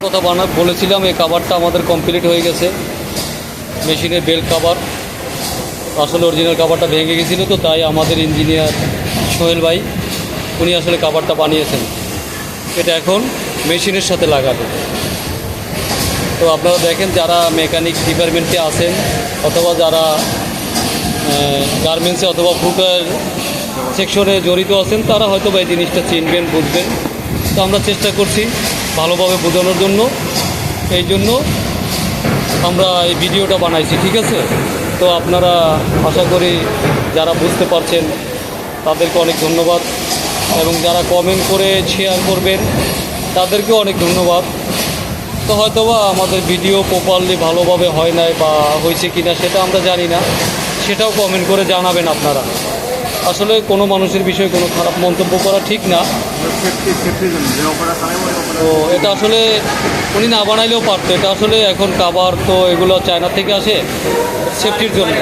কথা বলেছিলাম এই কাভারটা আমাদের কমপ্লিট হয়ে গেছে। মেশিনের বেল্ট কাভার, আসলে অরিজিনাল কাভারটা ভেঙে গেছিলো, তো তাই আমাদের ইঞ্জিনিয়ার সোহেল ভাই উনি আসলে কাভারটা বানিয়েছেন। এটা এখন মেশিনের সাথে লাগাবে। তো আপনারা দেখেন, যারা মেকানিক ডিপার্টমেন্টে আছেন অথবা যারা গার্মেন্টসে অথবা ফুটওয়্যার সেকশনে জড়িত আছেন, তারা হয়তো এই জিনিসটা চিনবেন, বুঝবেন। তো আমরা চেষ্টা করছি ভালোভাবে বোঝানোর জন্য, এই জন্য আমরা এই ভিডিওটা বানাইছি, ঠিক আছে? তো আপনারা আশা করি যারা বুঝতে পারছেন তাদেরকে অনেক ধন্যবাদ, এবং যারা কমেন্ট করে শেয়ার করবেন তাদেরকেও অনেক ধন্যবাদ। তো হয়তোবা আমাদের ভিডিও প্রপারলি ভালোভাবে হয় নাই বা হয়েছে কি না সেটা আমরা জানি না, সেটাও কমেন্ট করে জানাবেন আপনারা। আসলে কোনো মানুষের বিষয়ে কোনো খারাপ মন্তব্য করা ঠিক না। তো এটা আসলে উনি না বানাইলেও পারতো। এটা আসলে এখন কাভার তো এগুলো চায়না থেকে আসে, সেফটির জন্য।